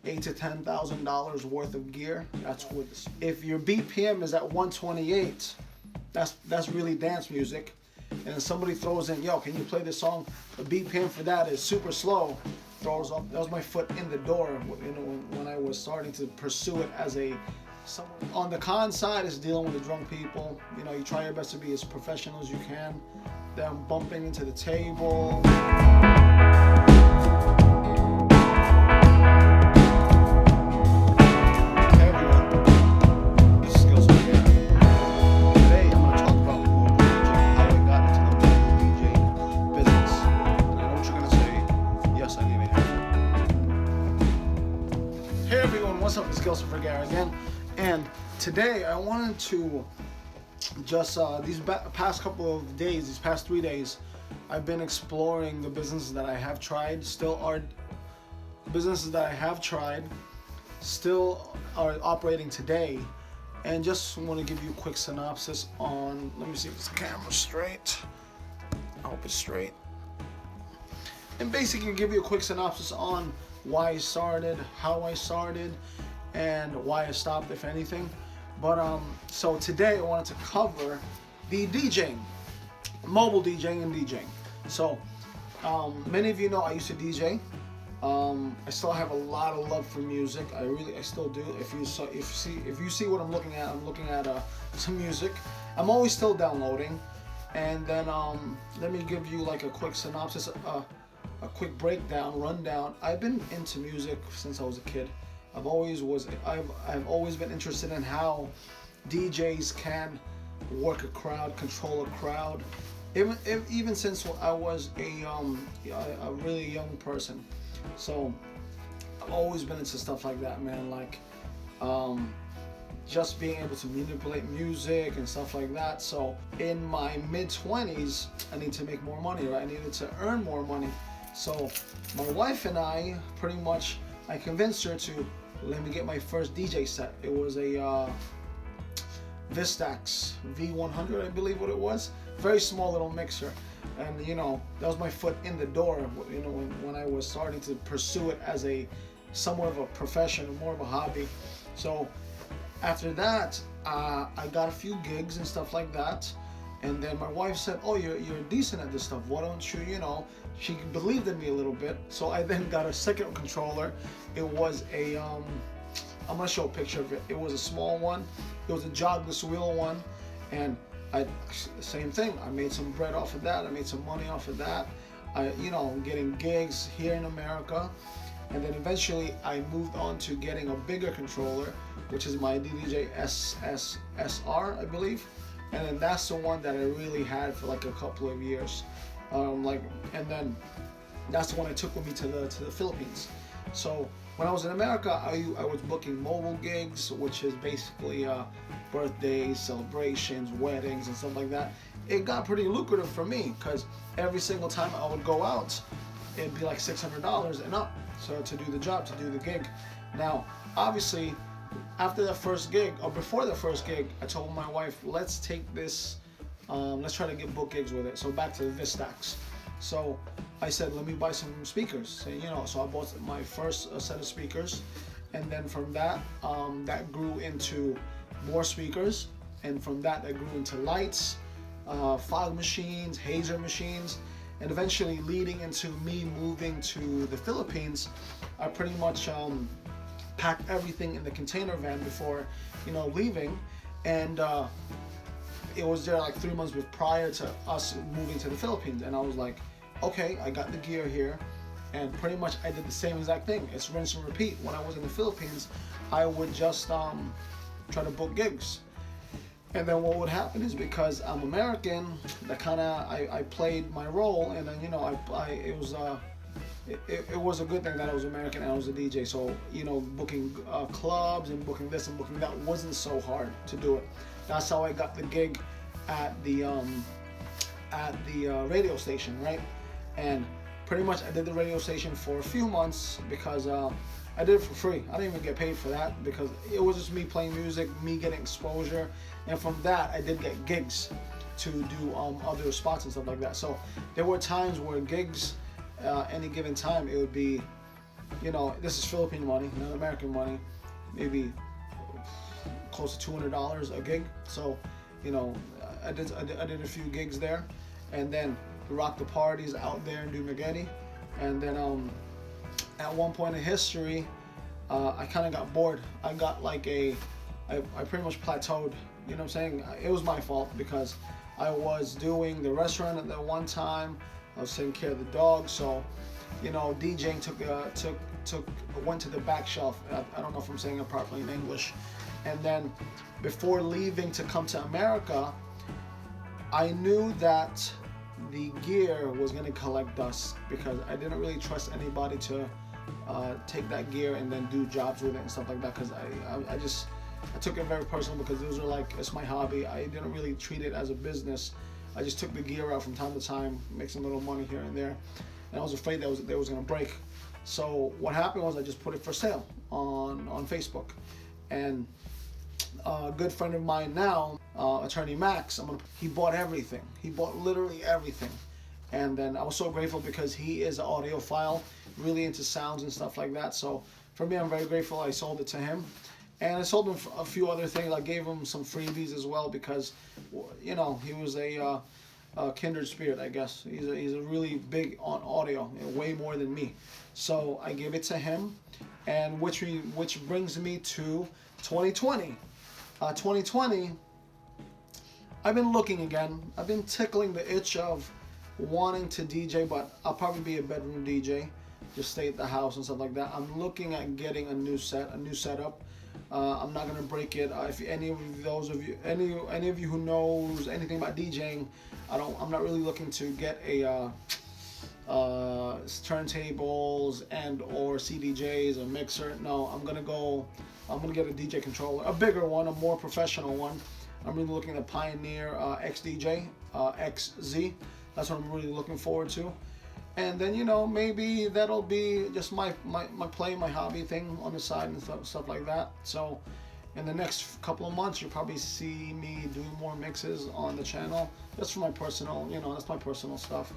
$8,000 to $10,000 worth of gear. That's what. If your BPM is at 128, that's really dance music. And then somebody throws in, yo, can you play this song? The BPM for that is super slow. Throws off. That was my foot in the door. When I was starting to pursue it as a. On the con side is dealing with the drunk people. You try your best to be as professional as you can. Them bumping into the table. Hey everyone, this is Gilsar Vergara. Today I'm going to talk about mobile DJing, how I got into the mobile DJing business. And I know what you're going to say. Yes, I need it. Hey everyone, what's up? It's Gilsar Vergara again. And today I wanted to just these past couple of days, these past 3 days, I've been exploring the businesses that I have tried, still are operating today, and just want to give you a quick synopsis on. Let me see if this camera's straight. I hope it's straight. And basically give you a quick synopsis on why I started, how I started, and why I stopped, if anything. But so today I wanted to cover the DJing, mobile DJing and DJing. So many of you know I used to DJ. I still have a lot of love for music. I still do. If you see what I'm looking at some music. I'm always still downloading. And then let me give you like a quick synopsis, a quick breakdown, rundown. I've been into music since I was a kid. I've always been interested in how DJs can work a crowd, control a crowd, even since I was a really young person. So I've always been into stuff like that, man. Like just being able to manipulate music and stuff like that. So in my mid-20s, I need to make more money, right? I needed to earn more money. So my wife and I I convinced her to let me get my first DJ set. It was a Vistax V100, I believe what it was. Very small little mixer. And that was my foot in the door, when I was starting to pursue it as somewhat of a profession, more of a hobby. So after that, I got a few gigs and stuff like that. And then my wife said, oh, you're decent at this stuff. Why don't you, she believed in me a little bit. So I then got a second controller. It was I'm gonna show a picture of it. It was a small one. It was a jogless wheel one. And same thing. I made some bread off of that. I made some money off of that. Getting gigs here in America. And then eventually I moved on to getting a bigger controller, which is my DJing SR, I believe. And then that's the one that I really had for like a couple of years. And then that's the one I took with me to the Philippines. So when I was in America, I was booking mobile gigs, which is basically birthdays, celebrations, weddings, and stuff like that. It got pretty lucrative for me because every single time I would go out, it'd be like $600 and up. So to do the job, to do the gig. Now, obviously, after the first gig, or before the first gig, I told my wife, let's take this, let's try to get book gigs with it. So back to the Vistax. So I said, let me buy some speakers. So I bought my first set of speakers. And then from that, that grew into more speakers. And from that grew into lights, fog machines, hazer machines. And eventually leading into me moving to the Philippines, I pretty much packed everything in the container van before, leaving, and it was there like 3 months prior to us moving to the Philippines, and I was like, okay, I got the gear here, and pretty much I did the same exact thing. It's rinse and repeat. When I was in the Philippines, I would just try to book gigs, and then what would happen is, because I'm American, that kind of I played my role, and then it was a good thing that I was American and I was a DJ. So booking clubs and booking this and booking that wasn't so hard to do it. That's how I got the gig at the radio station, right? And pretty much I did the radio station for a few months because I did it for free. I didn't even get paid for that because it was just me playing music, me getting exposure, and from that I did get gigs to do other spots and stuff like that. So there were times where gigs, any given time, it would be this is Philippine money, not American money, maybe close to $200 a gig. So, I did a few gigs there, and then rocked the parties out there in Dumaguete. And then at one point in history, I kind of got bored. I got like I pretty much plateaued. You know what I'm saying? It was my fault because I was doing the restaurant at that one time. I was taking care of the dog, so DJing went to the back shelf. I don't know if I'm saying it properly in English. And then before leaving to come to America, I knew that the gear was going to collect dust because I didn't really trust anybody to take that gear and then do jobs with it and stuff like that, because I took it very personal because those are like, it's my hobby. I didn't really treat it as a business. I just took the gear out from time to time, make some little money here and there, and I was afraid that it was going to break. So what happened was I just put it for sale on Facebook, and a good friend of mine now, attorney Max, he bought everything. He bought literally everything. And then I was so grateful because he is an audiophile, really into sounds and stuff like that. So for me, I'm very grateful I sold it to him. And I sold him a few other things. I gave him some freebies as well because, he was a kindred spirit, I guess. He's a really big on audio, way more than me. So I gave it to him, and which brings me to 2020. 2020, I've been looking again. I've been tickling the itch of wanting to DJ, but I'll probably be a bedroom DJ, just stay at the house and stuff like that. I'm looking at getting a new setup. I'm not gonna break it. If any of you who knows anything about DJing, I'm not really looking to get a turntables and or CDJs, a mixer. No, I'm gonna get a DJ controller, a bigger one, a more professional one. I'm really looking at Pioneer XDJ XZ. That's what I'm really looking forward to. And then maybe that'll be just my hobby thing on the side and stuff like that. So in the next couple of months, you'll probably see me doing more mixes on the channel. That's for my personal, that's my personal stuff.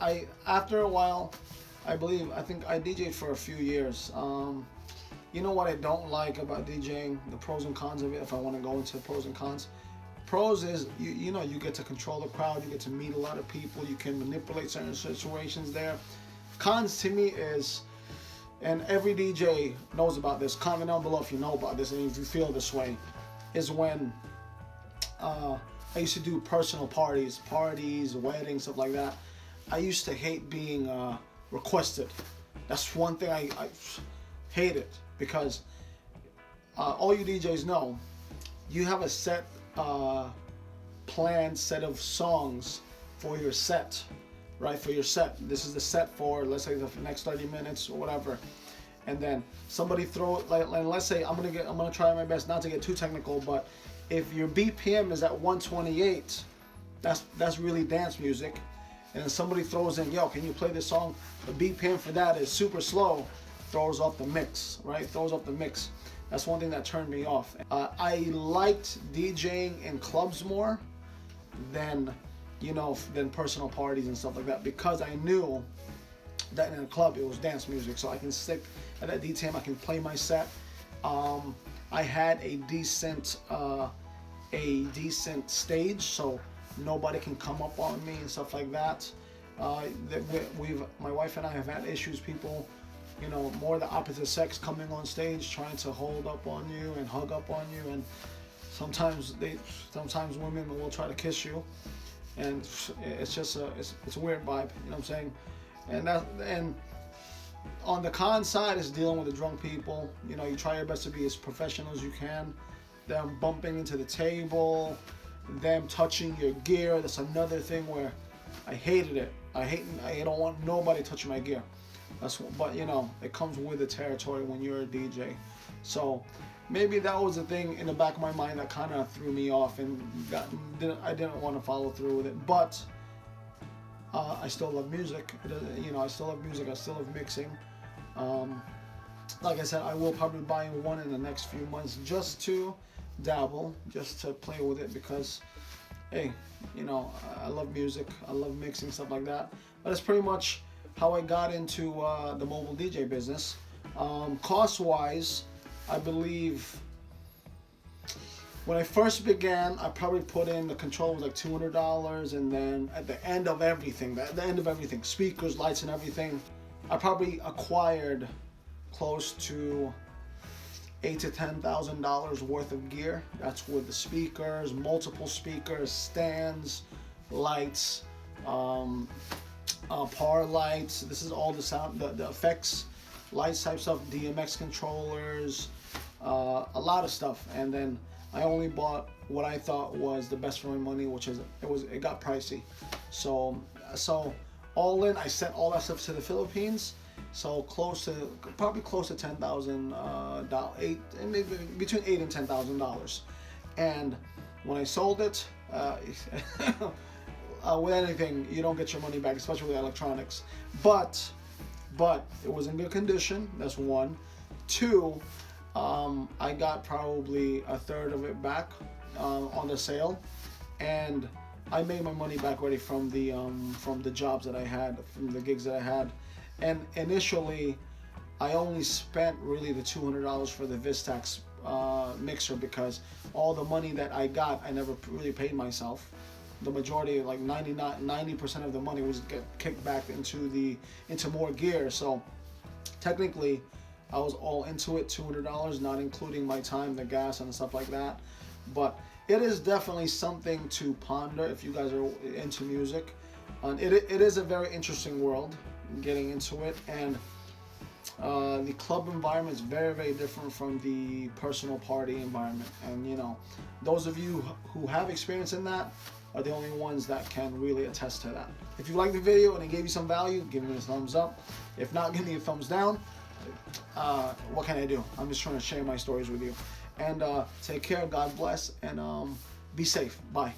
I after a while, I think I DJed for a few years. You know what I don't like about DJing, the pros and cons of it, if I want to go into pros and cons. Pros is, you get to control the crowd, you get to meet a lot of people, you can manipulate certain situations there. Cons to me is, and every DJ knows about this, comment down below if you know about this and if you feel this way, is when I used to do personal parties, weddings, stuff like that. I used to hate being requested. That's one thing I hate it, because all you DJs know, you have a set planned set of songs for your set, right? For your set, this is the set for, let's say, the next 30 minutes or whatever, and then somebody let's say I'm gonna try my best not to get too technical, but if your BPM is at 128, that's really dance music, and then somebody throws in, yo, can you play this song? The BPM for that is super slow, throws off the mix, right? Throws off the mix. That's one thing that turned me off. I liked DJing in clubs more than personal parties and stuff like that, because I knew that in a club it was dance music, so I can stick at that DTM, I can play my set. I had a decent stage, so nobody can come up on me and stuff like that. My wife and I have had issues, people, more the opposite sex coming on stage trying to hold up on you and hug up on you, and sometimes women will try to kiss you, and it's just it's a weird vibe, you know what I'm saying? And on the con side is dealing with the drunk people. You try your best to be as professional as you can. Them bumping into the table, them touching your gear. That's another thing where I hated it. I don't want nobody touching my gear. But it comes with the territory when you're a DJ. So maybe that was the thing in the back of my mind that kind of threw me off, and I didn't want to follow through with it. But I still love music. I still love music. I still love mixing. Like I said, I will probably buy one in the next few months just to dabble, just to play with it, because hey, I love music. I love mixing, stuff like that. But it's pretty much how I got into the mobile DJ business. Cost wise, I believe when I first began, I probably put in the controller was like $200, and then at the end of everything, speakers, lights, and everything, I probably acquired close to $8,000 to $10,000 worth of gear. That's with the speakers, multiple speakers, stands, lights, power lights. This is all the sound, the effects, lights type stuff, DMX controllers, a lot of stuff. And then I only bought what I thought was the best for my money, which is it got pricey. So all in, I sent all that stuff to the Philippines. So probably close to $10,000, maybe between $8,000 and $10,000. And when I sold it, with anything, you don't get your money back, especially with electronics. But it was in good condition. That's one. Two, I got probably a third of it back on the sale, and I made my money back already from the jobs that I had, from the gigs that I had. And initially, I only spent really the $200 for the Vistax mixer, because all the money that I got, I never really paid myself. The majority, like 90% of the money, was get kicked back into more gear. So technically, I was all into it, $200, not including my time, the gas, and stuff like that. But it is definitely something to ponder if you guys are into music. It is a very interesting world, getting into it, and the club environment is very, very different from the personal party environment. And those of you who have experience in that are the only ones that can really attest to that. If you liked the video and it gave you some value, give me a thumbs up. If not, give me a thumbs down. What can I do? I'm just trying to share my stories with you. And take care, God bless, and be safe. Bye.